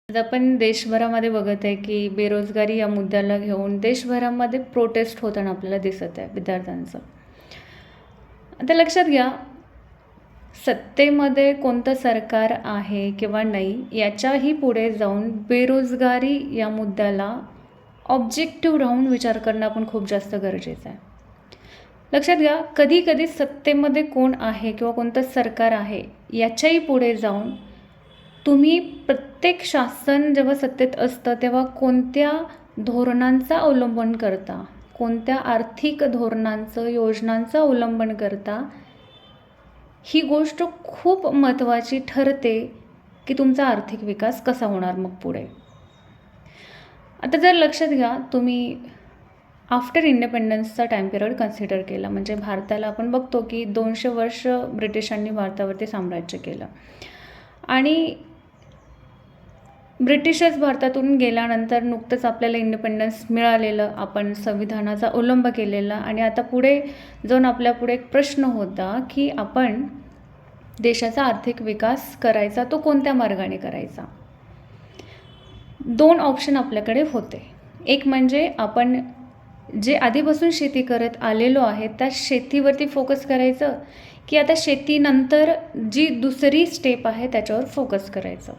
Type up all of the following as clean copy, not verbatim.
आज आपण देशभरामध्ये बघत आहे की बेरोजगारी या मुद्द्याला घेऊन देशभरामध्ये प्रोटेस्ट होताना आपल्याला दिसत आहे विद्यार्थ्यांचं. आता लक्षात घ्या, सत्तेमध्ये कोणतं सरकार आहे किंवा नाही याच्याही पुढे जाऊन बेरोजगारी या मुद्द्याला ऑब्जेक्टिव्ह राहून विचार करणं आपण खूप जास्त गरजेचं आहे. लक्षात घ्या, कधी कधी सत्तेमध्ये कोण आहे किंवा कोणतं सरकार आहे याच्याही पुढे जाऊन तुम्ही प्रत्येक शासन जेव्हा सत्तेत असतं तेव्हा कोणत्या धोरणांचा अवलंबन करता, कोणत्या आर्थिक धोरणांचं योजनांचं अवलंबन करता, ही गोष्ट खूप महत्त्वाची ठरते की तुमचा आर्थिक विकास कसा होणार मग पुढे. आता जर लक्षात घ्या, तुम्ही आफ्टर इंडिपेंडन्सचा टाईम पिरियड कन्सिडर केला, म्हणजे भारताला आपण बघतो की 200 वर्ष ब्रिटिशांनी भारतावरती साम्राज्य केलं आणि ब्रिटिशच भारतातून गेल्यानंतर नुकतंच आपल्याला इंडिपेंडन्स मिळालेलं, आपण संविधानाचा अवलंब केलेला आणि आता पुढे जाऊन आपल्यापुढे एक प्रश्न होता की आपण देशाचा आर्थिक विकास करायचा तो कोणत्या मार्गाने करायचा. 2 ऑप्शन आपल्याकडे होते. एक म्हणजे आपण जे आधीपासून शेती करत आलेलो आहे त्या शेतीवरती फोकस करायचं, की आता शेतीनंतर जी दुसरी स्टेप आहे त्याच्यावर फोकस करायचं.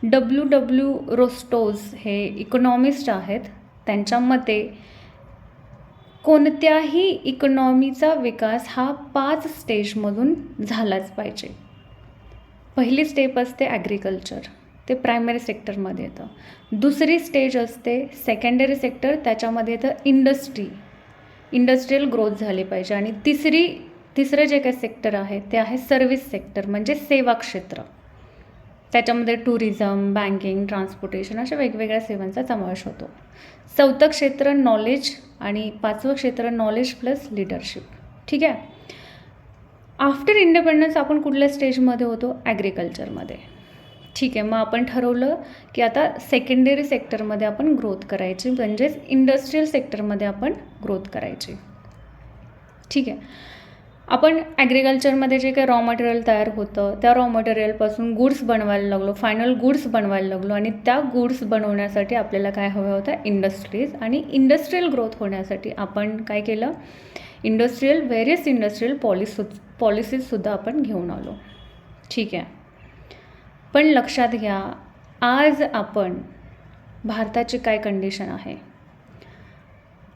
W. रोस्टोज हे इकॉनॉमिस्ट आहेत. त्यांच्या मते कोणत्याही इकॉनॉमीचा विकास हा 5 स्टेजमधून झालाच पाहिजे. पहिली स्टेप असते ॲग्रिकल्चर, ते प्रायमरी सेक्टरमध्ये येतं. दुसरी स्टेज असते सेकंडरी सेक्टर, त्याच्यामध्ये येतं इंडस्ट्रियल ग्रोथ झाली पाहिजे. आणि तिसरं जे काही सेक्टर आहे ते आहे सर्व्हिस सेक्टर, म्हणजे सेवा क्षेत्र. त्याच्यामध्ये टुरिझम, बँकिंग, ट्रान्सपोर्टेशन अशा वेगवेगळ्या सेवांचा समावेश होतो. 4थं क्षेत्र नॉलेज आणि 5वं क्षेत्र नॉलेज प्लस लिडरशिप. ठीक आहे. आफ्टर इंडिपेंडन्स आपण कुठल्या स्टेजमध्ये होतो? ॲग्रिकल्चरमध्ये. ठीक आहे. मग आपण ठरवलं की आता सेकंडरी सेक्टरमध्ये आपण ग्रोथ करायची, म्हणजेच इंडस्ट्रियल सेक्टरमध्ये आपण ग्रोथ करायची. ठीक आहे. आपण ॲग्रिकल्चरमध्ये जे काही रॉ मटेरियल तयार होतं त्या रॉ मटेरियलपासून गुड्स बनवायला लागलो, फायनल गुड्स बनवायला लागलो आणि त्या गुड्स बनवण्यासाठी आपल्याला काय हवं होतं? इंडस्ट्रीज. आणि इंडस्ट्रियल ग्रोथ होण्यासाठी आपण काय केलं? व्हेरियस इंडस्ट्रियल पॉलिसीजसुद्धा आपण घेऊन आलो. ठीक आहे. पण लक्षात घ्या, आज आपण भारताची काय कंडिशन आहे?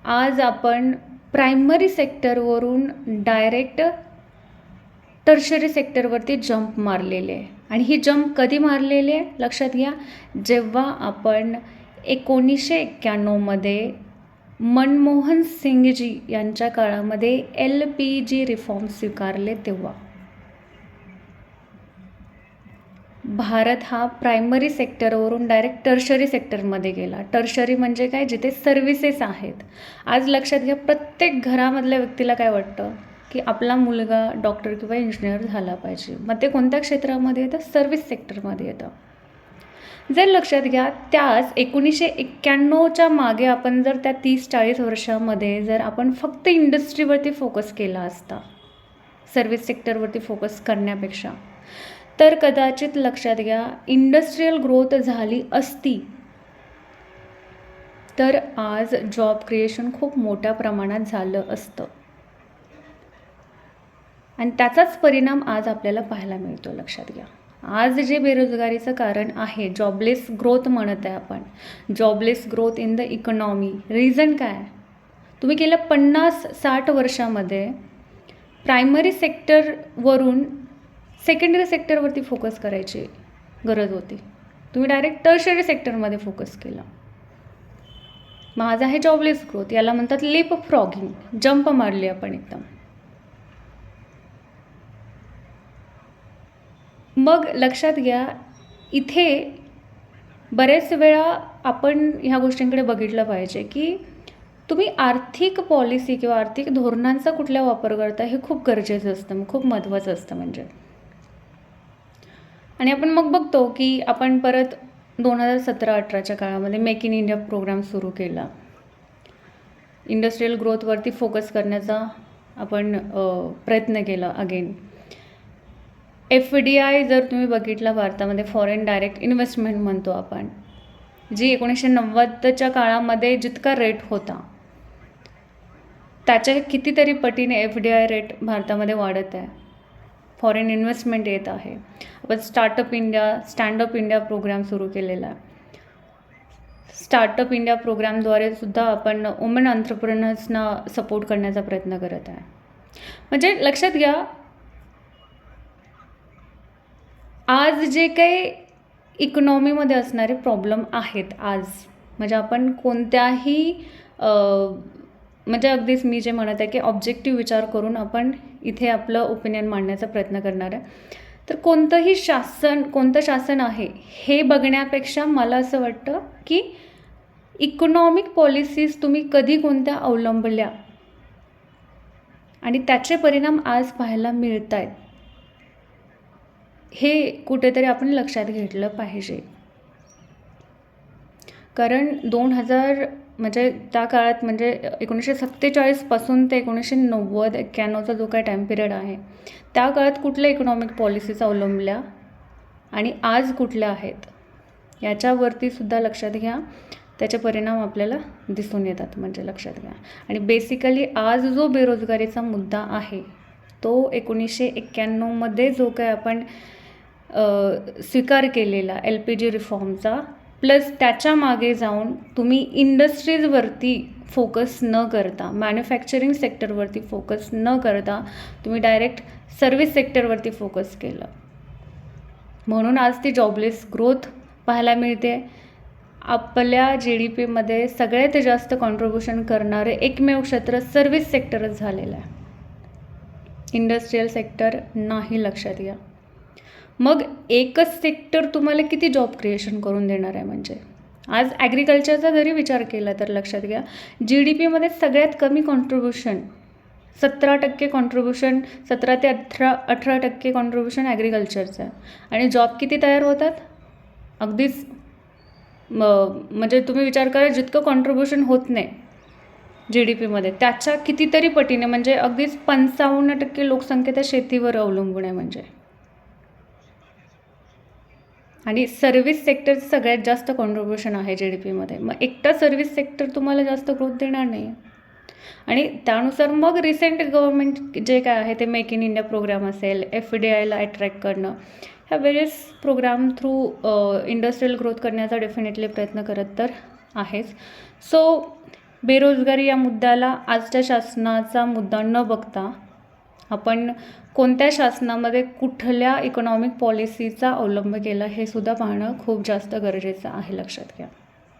आज आपण प्रायमरी सेक्टरवरून डायरेक्ट टर्शरी सेक्टरवरती जंप मारलेले आहे. आणि ही जंप कधी मारलेली आहे? लक्षात घ्या, जेव्हा आपण 1991मध्ये मनमोहन सिंगजी यांच्या काळामध्ये LPG रिफॉर्म स्वीकारले तेव्हा भारत हा प्रायमरी सेक्टरवरून डायरेक्ट टर्शरी सेक्टरमध्ये गेला. टर्शरी म्हणजे काय? जिथे सर्व्हिसेस आहेत. आज लक्षात घ्या, प्रत्येक घरामधल्या व्यक्तीला काय वाटतं की आपला मुलगा डॉक्टर किंवा इंजिनियर झाला पाहिजे. मग ते कोणत्या क्षेत्रामध्ये येतं? सर्व्हिस सेक्टरमध्ये येतं. जर लक्षात घ्या, त्याच 1991च्या मागे आपण जर त्या 30-40 वर्षामध्ये जर आपण फक्त इंडस्ट्रीवरती फोकस केला असता, सर्व्हिस सेक्टरवरती फोकस करण्यापेक्षा, तर कदाचित लक्षात घ्या इंडस्ट्रियल ग्रोथ झाली असती तर आज जॉब क्रिएशन खूप मोठ्या प्रमाणात झालं असतं. आणि त्याचाच परिणाम आज आपल्याला पाहायला मिळतो. लक्षात घ्या, आज जे बेरोजगारीचं कारण आहे, जॉबलेस ग्रोथ म्हणत आहे आपण, jobless growth in the economy. Reason काय? तुम्ही गेल्या 50-60 वर्षामध्ये प्रायमरी सेक्टरवरून सेकंडरी सेक्टरवरती फोकस करायची गरज होती. तुम्ही डायरेक्ट टर्शरी सेक्टरमध्ये फोकस केला. माझा आहे जॉबलेस ग्रोथ, याला म्हणतात लिप फ्रॉगिंग, जंप मारली आपण एकदम. मग लक्षात घ्या, इथे बरेच वेळा आपण ह्या गोष्टींकडे बघितलं पाहिजे की तुम्ही आर्थिक पॉलिसी किंवा आर्थिक धोरणांचा कुठला वापर करता हे खूप गरजेचं असतं, खूप महत्त्वाचं असतं म्हणजे. आणि आपण मग बघतो की आपण परत 2017-18च्या काळामध्ये मेक इन इंडिया प्रोग्राम सुरू केला. इंडस्ट्रियल ग्रोथवरती फोकस करण्याचा आपण प्रयत्न केला अगेन. FDI जर तुम्ही बघितला भारतामध्ये, फॉरेन डायरेक्ट इन्व्हेस्टमेंट म्हणतो आपण, जी 1990च्या काळामध्ये जितका रेट होता त्याच्या कितीतरी पटीने FDI रेट भारतामध्ये वाढत आहे. फॉरेन इन्व्हेस्टमेंट येत आहे. आपण स्टँडअप इंडिया प्रोग्राम सुरू केलेला आहे. स्टार्टअप इंडिया प्रोग्रामद्वारे सुद्धा आपण वुमन एंटरप्रेन्युअर्सना सपोर्ट करण्याचा प्रयत्न करत आहे. म्हणजे लक्षात घ्या, आज जे काही इकॉनॉमीमध्ये असणारे प्रॉब्लेम आहेत आज, म्हणजे आपण कोणत्याही म्हणजे अगदीच मी जे म्हणत आहे की ऑब्जेक्टिव्ह विचार करून आपण इथे आपलं ओपिनियन मांडण्याचा प्रयत्न करणार आहे. तर कोणतं शासन आहे हे बघण्यापेक्षा मला असं वाटतं की इकॉनॉमिक पॉलिसीज तुम्ही कधी कोणत्या अवलंबल्या आणि त्याचे परिणाम आज पाहायला मिळत आहेत, हे कुठेतरी आपण लक्षात घेतलं पाहिजे. कारण 2000 म्हणजे त्या काळात, म्हणजे 1947 ते 1990-91चा जो काही टाईम पिरियड आहे, त्या काळात कुठल्या इकॉनॉमिक पॉलिसीज अवलंबल्या आणि आज कुठल्या आहेत याच्यावरती सुद्धा लक्षात घ्या, त्याचे परिणाम आपल्याला दिसून येतात. म्हणजे लक्षात घ्या. आणि बेसिकली आज जो बेरोजगारीचा मुद्दा आहे तो 1991मध्ये जो काय आपण स्वीकार केलेला LPG रिफॉर्मचा, प्लस त्याच्या मागे जाऊन तुम्ही इंडस्ट्रीजवरती फोकस न करता, मॅन्युफॅक्चरिंग सेक्टरवरती फोकस न करता तुम्ही डायरेक्ट सर्व्हिस सेक्टरवरती फोकस केलं, म्हणून आज ती जॉबलेस ग्रोथ पाहायला मिळते. आपल्या GDPमध्ये सगळ्यात जास्त कॉन्ट्रीब्युशन करणारे एकमेव क्षेत्र सर्व्हिस सेक्टरच झालेलं आहे. इंडस्ट्रीयल सेक्टर नाही. लक्षात घ्या. मग एकच सेक्टर तुम्हाला किती जॉब क्रिएशन करून देणार आहे? म्हणजे आज ॲग्रिकल्चरचा जरी विचार केला तर लक्षात घ्या, GDPमध्ये सगळ्यात कमी कॉन्ट्रीब्युशन 17% कॉन्ट्रीब्युशन, 17 ते 18% कॉन्ट्रीब्युशन ॲग्रिकल्चरचं आहे. आणि जॉब किती तयार होतात? अगदीच म्हणजे तुम्ही विचार करा, जितकं कॉन्ट्रीब्युशन होत नाही GDPमध्ये त्याच्या कितीतरी पटीने, म्हणजे अगदीच 55% लोकसंख्या त्या शेतीवर अवलंबून आहे. म्हणजे आणि सर्व्हिस सेक्टरचं सगळ्यात जास्त कॉन्ट्रीब्युशन आहे GDPमध्ये. मग एकटा सर्व्हिस सेक्टर तुम्हाला जास्त ग्रोथ देणार नाही. आणि त्यानुसार मग रिसेंट गव्हर्नमेंट जे काय आहे ते मेक इन इंडिया प्रोग्राम असेल, FDIला अट्रॅक्ट करणं, ह्या various program through industrial growth करण्याचा डेफिनेटली प्रयत्न करत तर आहेच. सो बेरोजगारी या मुद्द्याला आजच्या शासनाचा मुद्दा न बघता आपण कोणत्या शासनामध्ये कुठल्या इकॉनॉमिक पॉलिसीचा अवलंब केला हे सुद्धा पाहणं खूप जास्त गरजेचं आहे. लक्षात घ्या.